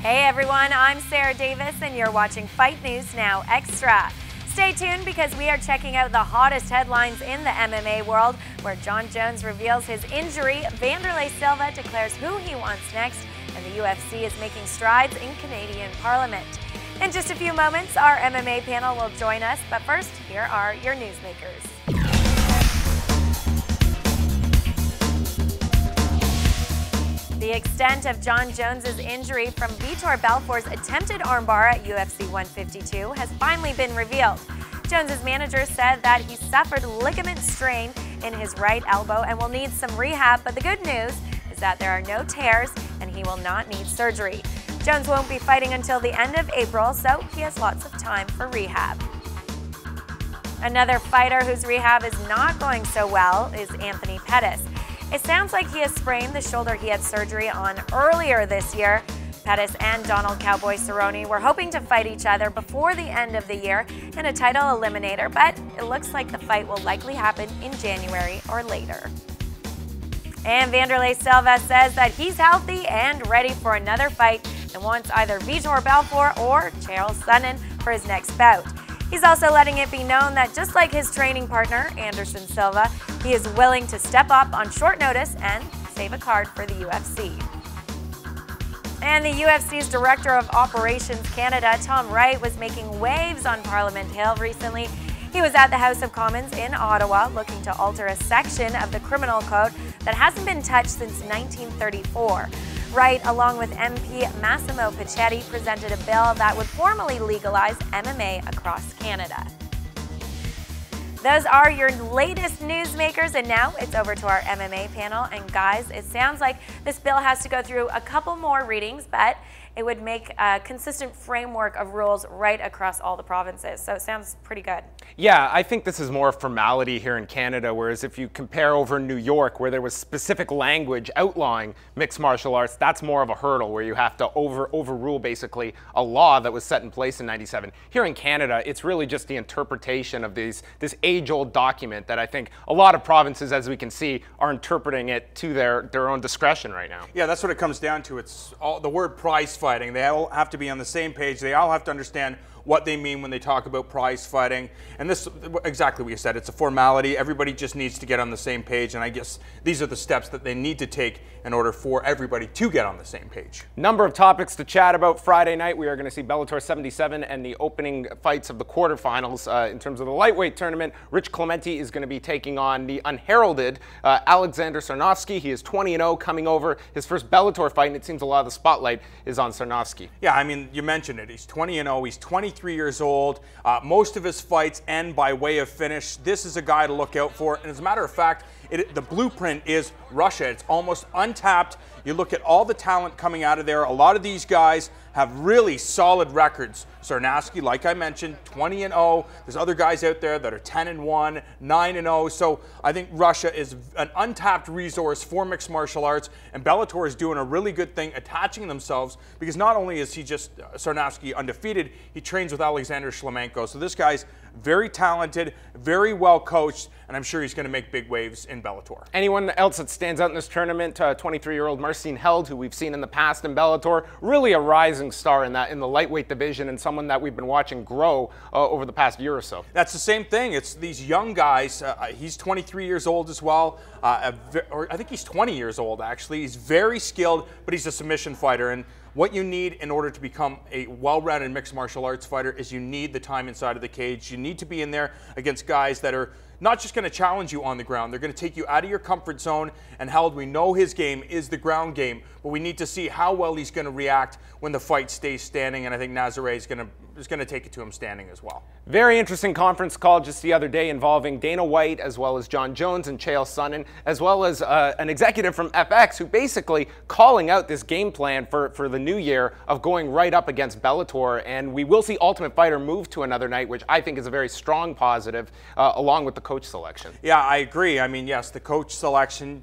Hey everyone, I'm Sarah Davis and you're watching Fight News Now Extra. Stay tuned because we are checking out the hottest headlines in the MMA world, where Jon Jones reveals his injury, Wanderlei Silva declares who he wants next, and the UFC is making strides in Canadian Parliament. In just a few moments, our MMA panel will join us, but first, here are your newsmakers. The extent of Jon Jones' injury from Vitor Belfort's attempted armbar at UFC 152 has finally been revealed. Jones' manager said that he suffered ligament strain in his right elbow and will need some rehab, but the good news is that there are no tears and he will not need surgery. Jones won't be fighting until the end of April, so he has lots of time for rehab. Another fighter whose rehab is not going so well is Anthony Pettis. It sounds like he has sprained the shoulder he had surgery on earlier this year. Pettis and Donald Cowboy Cerrone were hoping to fight each other before the end of the year in a title eliminator, but it looks like the fight will likely happen in January or later. And Wanderlei Silva says that he's healthy and ready for another fight and wants either Vitor Belfort or Chael Sonnen for his next bout. He's also letting it be known that just like his training partner, Anderson Silva, he is willing to step up on short notice and save a card for the UFC. And the UFC's Director of Operations Canada, Tom Wright, was making waves on Parliament Hill recently. He was at the House of Commons in Ottawa looking to alter a section of the criminal code that hasn't been touched since 1934. Wright, along with MP Massimo Pichetti, presented a bill that would formally legalize MMA across Canada. Those are your latest newsmakers, and now it's over to our MMA panel. And guys, it sounds like this bill has to go through a couple more readings, but it would make a consistent framework of rules right across all the provinces. So it sounds pretty good. Yeah, I think this is more formality here in Canada, whereas if you compare over New York, where there was specific language outlawing mixed martial arts, that's more of a hurdle where you have to overrule basically a law that was set in place in '97. Here in Canada, it's really just the interpretation of this age-old document that I think a lot of provinces, as we can see, are interpreting it to their own discretion right now. Yeah, that's what it comes down to. It's all the word prize fighting. They all have to be on the same page. They all have to understand what they mean when they talk about prize fighting. And this, exactly what you said, it's a formality. Everybody just needs to get on the same page, and I guess these are the steps that they need to take in order for everybody to get on the same page. Number of topics to chat about Friday night. We are going to see Bellator 77 and the opening fights of the quarterfinals. In terms of the lightweight tournament, Rich Clemente is going to be taking on the unheralded Alexander Sarnovsky. He is 20-0 coming over his first Bellator fight, and it seems a lot of the spotlight is on Sarnovsky. Yeah, I mean, you mentioned it. He's 20-0. He's 23 years old. Most of his fights end by way of finish. This is a guy to look out for. And as a matter of fact, the blueprint is Russia. It's almost untapped. You look at all the talent coming out of there. A lot of these guys have really solid records. Sarnovsky, like I mentioned, 20-0. There's other guys out there that are 10-1, 9-0. So I think Russia is an untapped resource for mixed martial arts, and Bellator is doing a really good thing attaching themselves, because not only is he just Sarnovsky undefeated, he trains with Alexander Shlemenko. So this guy's very talented, very well coached, and I'm sure he's going to make big waves in Bellator. Anyone else that stands out in this tournament? 23-year-old Marcin Held, who we've seen in the past in Bellator, really a rising star in the lightweight division, and someone that we've been watching grow over the past year or so. That's the same thing. It's these young guys. He's 23 years old as well. Or I think he's 20 years old, actually. He's very skilled, but he's a submission fighter. And what you need in order to become a well-rounded mixed martial arts fighter is you need the time inside of the cage. You need to be in there against guys that are not just going to challenge you on the ground. They're going to take you out of your comfort zone. And Held, we know his game is the ground game, but we need to see how well he's going to react when the fight stays standing. And I think Nazaré is going to take it to him standing as well. Very interesting conference call just the other day involving Dana White, as well as Jon Jones and Chael Sonnen, as well as an executive from FX who basically calling out this game plan for the new year of going right up against Bellator. And we will see Ultimate Fighter move to another night, which I think is a very strong positive, along with the coach selection. Yeah, I agree. I mean, yes, the coach selection,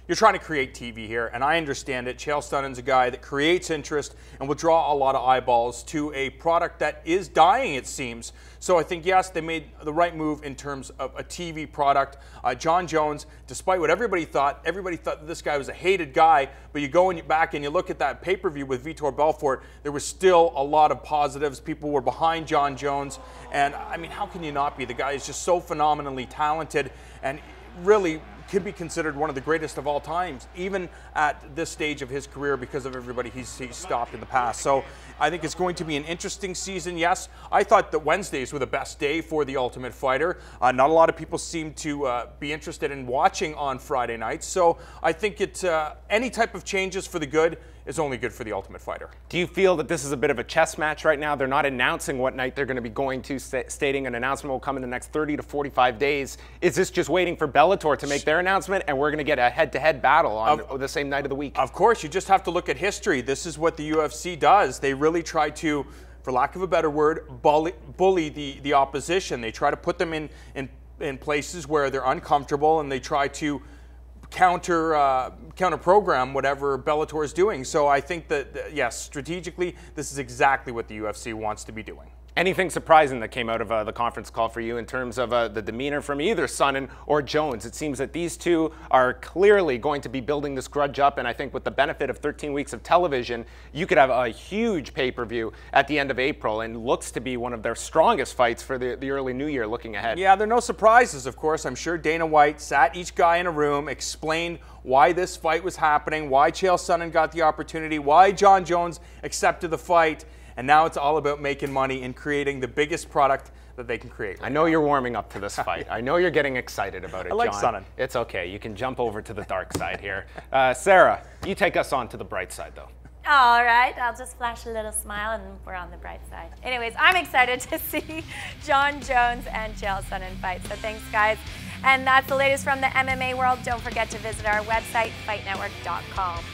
you're trying to create TV here, and I understand it. Chael Sonnen's a guy that creates interest and will draw a lot of eyeballs to a product that is dying, it seems. So I think, yes, they made the right move in terms of a TV product. Jon Jones, despite what everybody thought that this guy was a hated guy, but you go back and you look at that pay-per-view with Vitor Belfort, there was still a lot of positives. People were behind Jon Jones, and I mean, how can you not be? The guy is just so phenomenally talented and really could be considered one of the greatest of all times, even at this stage of his career, because of everybody he's stopped in the past. So I think it's going to be an interesting season. Yes, I thought that Wednesdays were the best day for The Ultimate Fighter. Not a lot of people seem to be interested in watching on Friday nights. So I think any type of changes for the good is only good for The Ultimate Fighter. Do you feel that this is a bit of a chess match right now? They're not announcing what night they're going to be going to, stating an announcement will come in the next 30 to 45 days. Is this just waiting for Bellator to make their announcement, and we're going to get a head-to-head battle on the same night of the week? Of course, you just have to look at history. This is what the UFC does. They really try to, for lack of a better word, bully the opposition. They try to put them in places where they're uncomfortable, and they try to counter program whatever Bellator is doing. So I think that, yes, strategically, this is exactly what the UFC wants to be doing. Anything surprising that came out of the conference call for you in terms of the demeanor from either Sonnen or Jones? It seems that these two are clearly going to be building this grudge up, and I think with the benefit of 13 weeks of television, you could have a huge pay-per-view at the end of April, and looks to be one of their strongest fights for the early new year looking ahead. Yeah, there are no surprises, of course. I'm sure Dana White sat each guy in a room, explained why this fight was happening, why Chael Sonnen got the opportunity, why Jon Jones accepted the fight. And now it's all about making money and creating the biggest product that they can create. I know you're warming up to this fight. I know you're getting excited about it, I like John. Sonnen. It's okay. You can jump over to the dark side here. Sarah, you take us on to the bright side, though. All right, I'll just flash a little smile and we're on the bright side. Anyways, I'm excited to see Jon Jones and Chael Sonnen fight. So thanks, guys. And that's the latest from the MMA world. Don't forget to visit our website, fightnetwork.com.